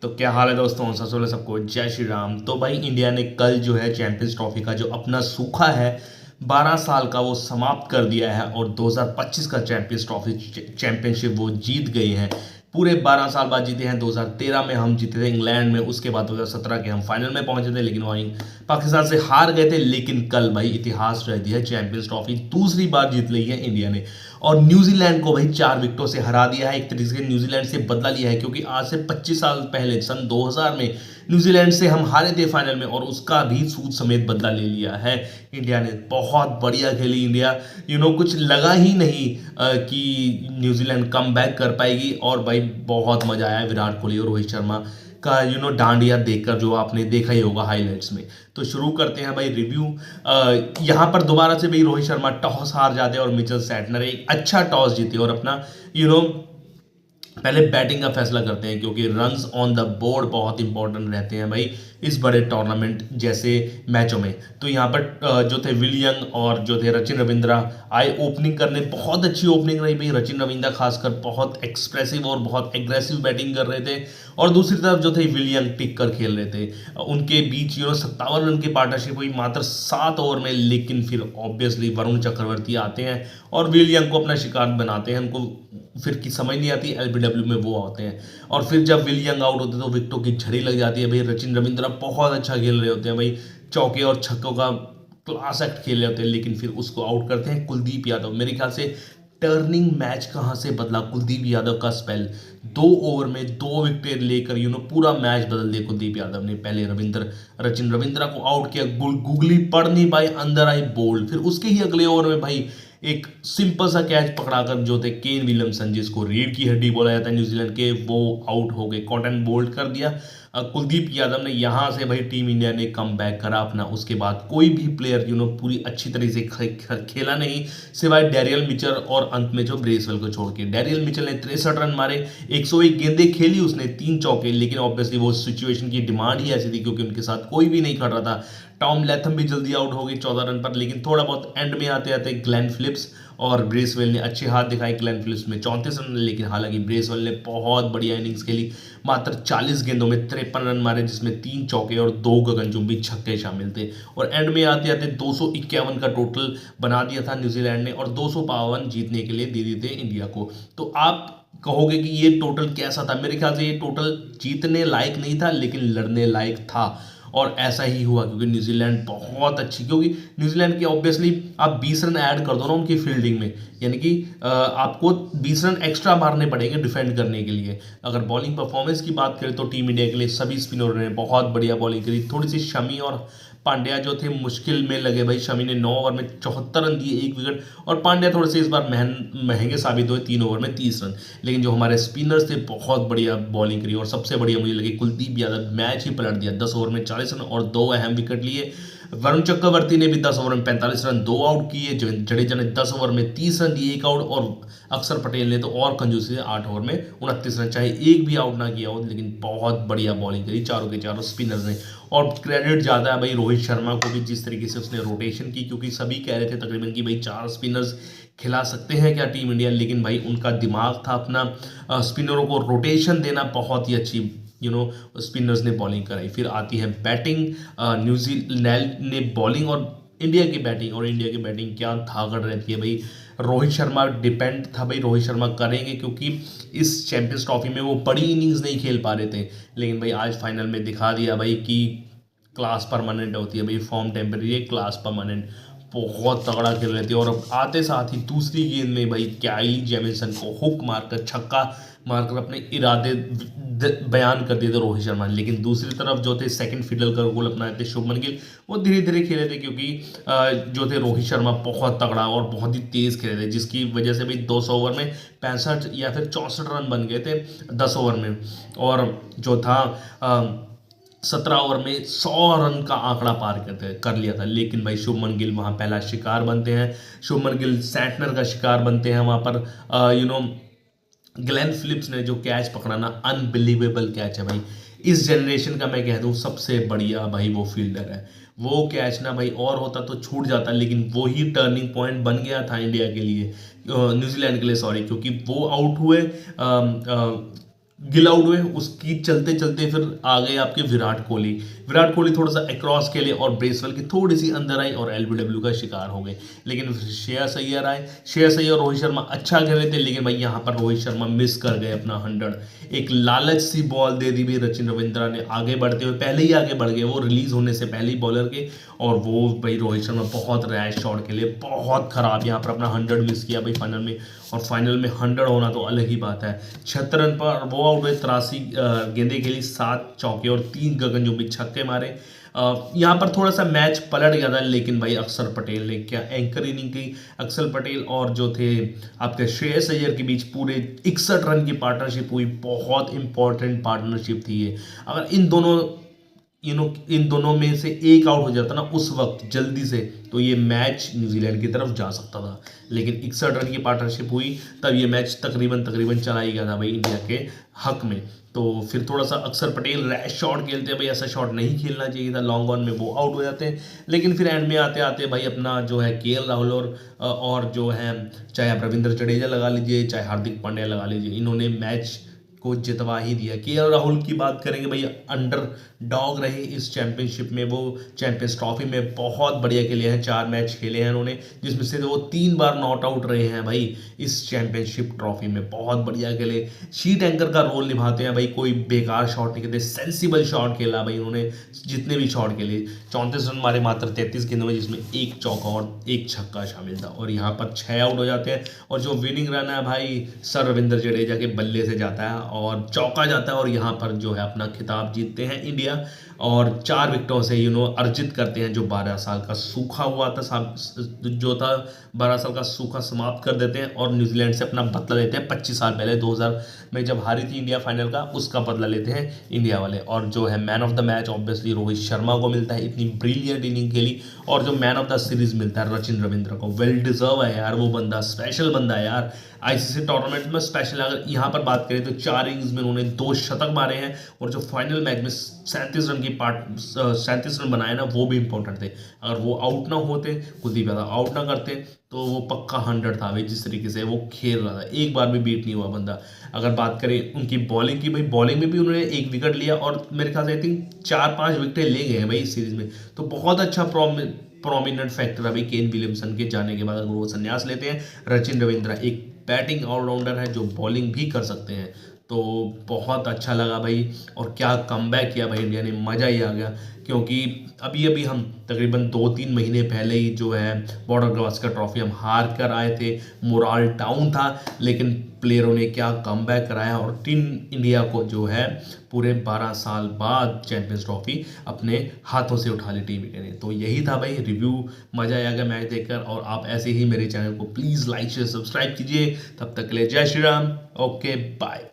तो क्या हाल है दोस्तों, सबसे पहले सबको जय श्री राम। तो भाई इंडिया ने कल जो है चैंपियंस ट्रॉफी का जो अपना सूखा है 12 साल का वो समाप्त कर दिया है और 2025 का चैंपियंस ट्रॉफी चैंपियनशिप वो जीत गए हैं। पूरे 12 साल बाद जीते हैं। 2013 में हम जीते थे इंग्लैंड में, उसके बाद 2017 के हम फाइनल में पहुंचे थे लेकिन वहीं पाकिस्तान से हार गए थे। लेकिन कल भाई इतिहास रह दिया है, चैंपियंस ट्रॉफी दूसरी बार जीत ली है इंडिया ने और न्यूजीलैंड को भाई 4 विकेटों से हरा दिया है। एक तरीके से न्यूजीलैंड से बदला लिया है क्योंकि आज से 25 साल पहले सन 2000 में न्यूजीलैंड से हम हारे थे फाइनल में और उसका भी सूद समेत बदला ले लिया है। इंडिया ने बहुत बढ़िया खेली। इंडिया कुछ लगा ही नहीं कि न्यूजीलैंड कम बैक कर पाएगी और भाई बहुत मजा आया विराट कोहली और रोहित शर्मा का डांडिया देखकर, जो आपने देखा ही होगा हाइलाइट्स में। तो शुरू करते हैं भाई रिव्यू। यहाँ पर दोबारा से भाई रोहित शर्मा टॉस हार जाते हैं और मिचेल सैटनर एक अच्छा टॉस जीते और अपना यू नो पहले बैटिंग का फैसला करते हैं क्योंकि रन्स ऑन द बोर्ड बहुत इंपॉर्टेंट रहते हैं भाई इस बड़े टूर्नामेंट जैसे मैचों में। तो यहाँ पर जो थे विलियम और जो थे रचिन रविंद्रा आए ओपनिंग करने। बहुत अच्छी ओपनिंग रही भाई। रचिन रविंद्रा खासकर बहुत एक्सप्रेसिव और बहुत एग्रेसिव बैटिंग कर रहे थे और दूसरी तरफ जो थे विलियम टिक कर खेल रहे थे। उनके बीच 57 रन की पार्टनरशिप हुई मात्र 7 ओवर में, लेकिन फिर ऑब्वियसली वरुण चक्रवर्ती आते हैं और विलियम को अपना शिकार बनाते हैं। उनको फिर की समझ नहीं आती, एलबीडब्ल्यू में वो आते हैं और फिर जब विलियम आउट होते हैं तो विकेटों की झड़ी लग जाती है भाई। रचिन रविंद्रा बहुत अच्छा खेल रहे होते हैं भाई, चौके और छक्कों का क्लास एक्ट खेल रहे होते हैं, लेकिन फिर उसको आउट करते हैं कुलदीप यादव। मेरे ख्याल से टर्निंग मैच कहाँ से बदला कुलदीप यादव का स्पेल। 2 ओवर में 2 विकेट लेकर पूरा मैच बदल दिया कुलदीप यादव ने। पहले रचिन रविंद्रा को आउट किया, गुगली पड़ नहीं पाई, अंदर आई बोल्ड। फिर उसके ही अगले ओवर में भाई एक सिंपल सा कैच पकड़ाकर जो थे केन विलियमसन, जिसको रीढ़ की हड्डी बोला जाता है न्यूजीलैंड के, वो आउट हो गए, कॉटन बोल्ड कर दिया कुलदीप यादव ने। यहाँ से भाई टीम इंडिया ने कम बैक करा अपना। उसके बाद कोई भी प्लेयर पूरी अच्छी तरह से खेला नहीं सिवाय डैरियल मिचर और अंत में जो ब्रेसवेल को छोड़ के। डैरियल मिचर ने 63 रन मारे, 101 गेंदें खेली उसने, 3 चौके, लेकिन ऑब्वियसली वो सिचुएशन की डिमांड ही ऐसी थी क्योंकि उनके साथ कोई भी नहीं खड़ रहा था। टॉम लैथम भी जल्दी आउट हो गई 14 रन पर, लेकिन थोड़ा बहुत एंड में आते आते ग्लेन फिलिप्स और ब्रेसवेल ने अच्छे हाथ दिखाए। ग्लेन फिलिप्स में 34 रन, लेकिन हालांकि ब्रेसवेल ने बहुत बढ़िया इनिंग्स खेली। मात्र 40 गेंदों में 53 रन मारे, जिसमें 3 चौके और 2 गगनचुंबी छक्के शामिल थे और एंड में आते आते 251 का टोटल बना दिया था न्यूजीलैंड ने और 252 जीतने के लिए दे दिए थे इंडिया को। तो आप कहोगे कि ये टोटल कैसा था? मेरे ख्याल से ये टोटल जीतने लायक नहीं था लेकिन लड़ने लायक था और ऐसा ही हुआ क्योंकि न्यूजीलैंड बहुत अच्छी, क्योंकि न्यूजीलैंड के ऑब्वियसली आप 20 रन ऐड कर दो ना उनकी फील्डिंग में, यानी कि आपको 20 रन एक्स्ट्रा मारने पड़ेंगे डिफेंड करने के लिए। अगर बॉलिंग परफॉर्मेंस की बात करें तो टीम इंडिया के लिए सभी स्पिनरों ने बहुत बढ़िया बॉलिंग करी। थोड़ी सी शमी और पांड्या जो थे मुश्किल में लगे भाई। शमी ने 9 ओवर में 74 रन दिए, 1 विकेट, और पांड्या थोड़े से इस बार महंगे साबित हुए, 3 ओवर में 30 रन। लेकिन जो हमारे स्पिनर्स थे बहुत बढ़िया बॉलिंग करी और सबसे बढ़िया मुझे लगी कुलदीप यादव। मैच ही पलट दिया, 10 ओवर में 40 रन और 2 अहम विकेट लिए। वरुण चक्रवर्ती ने भी 10 ओवर में 45 रन, 2 आउट किए। जडेजा ने 10 ओवर में 30 रन दिए, 1 आउट, और अक्षर पटेल ने तो और कंजूसी से 8 ओवर में 29 रन, चाहे एक भी आउट ना किया हो, लेकिन बहुत बढ़िया बॉलिंग करी चारों के चारों स्पिनर्स ने। और क्रेडिट ज़्यादा है भाई रोहित शर्मा को भी, जिस तरीके से उसने रोटेशन की, क्योंकि सभी कह रहे थे तकरीबन कि भाई 4 स्पिनर्स खिला सकते हैं क्या टीम इंडिया, लेकिन भाई उनका दिमाग था अपना स्पिनरों को रोटेशन देना। बहुत ही अच्छी स्पिनर्स ने बॉलिंग कराई। फिर आती है बैटिंग। न्यूजीलैंड ने बॉलिंग और इंडिया की बैटिंग, और इंडिया की बैटिंग क्या धाकड़ रहती है भाई। रोहित शर्मा डिपेंड था भाई, रोहित शर्मा करेंगे क्योंकि इस चैंपियंस ट्रॉफी में वो बड़ी इनिंग्स नहीं खेल पा रहे थे, लेकिन भाई आज फाइनल में दिखा दिया भाई कि क्लास परमानेंट होती है भाई, फॉर्म टेम्परेरी है, क्लास परमानेंट। बहुत तगड़ा खेल रहे थे और अब आते साथ ही दूसरी गेंद में भाई काइली जेमिसन को हुक मारकर, छक्का मारकर अपने इरादे बयान कर दिए थे रोहित शर्मा। लेकिन दूसरी तरफ जो थे सेकंड फिडल का रोल अपनाए थे शुभमन गिल, वो धीरे धीरे खेले थे क्योंकि जो थे रोहित शर्मा बहुत तगड़ा और बहुत ही तेज खेले थे, जिसकी वजह से भी 200 ओवर में 65 या फिर 64 रन बन गए थे 10 ओवर में। और जो था 17 ओवर में 100 रन का आंकड़ा पार कर लिया था। लेकिन भाई शुभमन गिल वहाँ पहला शिकार बनते हैं। शुभमन गिल सैंटनर का शिकार बनते हैं वहाँ पर। ग्लेन फिलिप्स ने जो कैच पकड़ा ना, अनबिलीवेबल कैच है भाई। इस जनरेशन का मैं कह दूं सबसे बढ़िया भाई वो फील्डर है। वो कैच ना भाई और होता तो छूट जाता, लेकिन वो ही टर्निंग पॉइंट बन गया था इंडिया के लिए, न्यूजीलैंड के लिए सॉरी, क्योंकि वो आउट हुए गिल आउट हुए, उसकी चलते चलते फिर आ गए आपके विराट कोहली थोड़ा सा अक्रॉस खेले और ब्रेसवेल की थोड़ी सी अंदर आई और एलबीडब्ल्यू का शिकार हो गए। लेकिन फिर श्रेयस अय्यर और रोहित शर्मा अच्छा खेले थे, लेकिन भाई यहाँ पर रोहित शर्मा मिस कर गए अपना 100। एक लालच सी बॉल दे दी भाई सचिन रविंद्रा ने, आगे बढ़ते हुए पहले ही आगे बढ़ गए वो रिलीज होने से पहले ही बॉलर के, और वो भाई रोहित शर्मा बहुत रैश शॉट के लिए बहुत खराब यहाँ पर अपना 100 मिस किया भाई फाइनल में। और फाइनल में 100 होना तो अलग ही बात है। 76 रन पर वो आउट हुए, 83 गेंदें खेली, 7 चौके और 3 गगनचुंबी छक्के मारे। यहाँ पर थोड़ा सा मैच पलट गया था, लेकिन भाई अक्षर पटेल ने क्या एंकर इनिंग की। अक्षर पटेल और जो थे आपके श्रेयस अय्यर के बीच पूरे 61 रन की पार्टनरशिप हुई, बहुत इंपॉर्टेंट पार्टनरशिप थी ये। अगर इन दोनों में से एक आउट हो जाता ना उस वक्त जल्दी से, तो ये मैच न्यूजीलैंड की तरफ जा सकता था। लेकिन 61 रन की पार्टनरशिप हुई, तब ये मैच तकरीबन चला ही गया था भाई इंडिया के हक में। तो फिर थोड़ा सा अक्षर पटेल रैश शॉट खेलते हैं भाई, ऐसा शॉट नहीं खेलना चाहिए था, लॉन्ग ऑन में वो आउट हो जाते हैं। लेकिन फिर एंड में आते आते भाई अपना जो है केएल राहुल और जो है चाहे आप रविंद्र जडेजा लगा लीजिए, चाहे हार्दिक पांड्या लगा लीजिए, इन्होंने मैच को जितवा ही दिया। केएल राहुल की बात करेंगे भाई, अंडर डॉग रहे इस चैंपियनशिप में, वो चैंपियंस ट्रॉफी में बहुत बढ़िया खेले हैं, 4 मैच खेले हैं उन्होंने, जिसमें से वो 3 बार नॉट आउट रहे हैं भाई इस चैंपियनशिप ट्रॉफी में, बहुत बढ़िया खेले। शीट एंकर का रोल निभाते हैं भाई, कोई बेकार शॉट नहीं खेलते, सेंसिबल शॉट खेला भाई उन्होंने, जितने भी शॉट खेले। 34 रन मारे मात्र 33 गेंदों में, जिसमें 1 चौका और 1 छक्का शामिल था, और यहाँ पर 6 आउट हो जाते हैं। और जो विनिंग रन है भाई सर रविंद्र जडेजा के बल्ले से जाता है और चौका जाता है, और यहाँ पर जो है अपना खिताब जीतते हैं इंडिया, और 4 विकेटों से अर्जित करते हैं। जो 12 साल का सूखा हुआ था, जो था 12 साल का सूखा समाप्त कर देते हैं, और न्यूजीलैंड से अपना बदला लेते हैं। 25 साल पहले 2000 में जब हारी थी इंडिया फाइनल का, उसका बदला लेते हैं इंडिया वाले। और जो है man of the match obviously Rohit Sharma को मिलता है, इतनी ब्रिलियंट इनिंग खेली। और जो मैन ऑफ द सीरीज मिलता है सचिन रविंद्र को, वेल डिजर्व है यार, वो बंदा स्पेशल बंदा है यार, आईसीसी टूर्नामेंट में स्पेशल। अगर यहाँ पर बात करें तो 4 इनिंग्स में उन्होंने 2 शतक मारे हैं, और जो फाइनल मैच में 37 रन बनाए ना, वो भी इंपॉर्टेंट थे। अगर वो आउट ना होते, कुलदीप यादव आउट ना करते, तो वो पक्का 100 था भाई। जिस तरीके से वो खेल रहा था, एक बार भी बीट नहीं हुआ बंदा। अगर बात करें उनकी बॉलिंग की, भाई बॉलिंग में भी उन्होंने 1 विकेट लिया, और मेरे ख्याल से आई थिंक 4-5 विकेटें ले गए हैं भाई इस सीरीज में। तो बहुत अच्छा प्रोमिनेंट फैक्टर है भाई केन विलियमसन के जाने के बाद, अगर वो संन्यास लेते हैं। सचिन रविंद्रा एक बैटिंग ऑलराउंडर है जो बॉलिंग भी कर सकते हैं, तो बहुत अच्छा लगा भाई। और क्या कमबैक किया भाई इंडिया ने, मज़ा ही आ गया। क्योंकि अभी अभी हम तकरीबन 2-3 महीने पहले ही जो है बॉर्डर गवास्कर ट्रॉफी हम हार कर आए थे, मोराल डाउन था, लेकिन प्लेयरों ने क्या कमबैक कराया, और टीम इंडिया को जो है पूरे 12 साल बाद चैंपियंस ट्रॉफी अपने हाथों से उठा ली टीम इंडिया ने। तो यही था भाई रिव्यू, मज़ा आया गया मैच देखकर। और आप ऐसे ही मेरे चैनल को प्लीज़ लाइक शेयर सब्सक्राइब कीजिए। तब तक के लिए जय श्री राम, ओके बाय।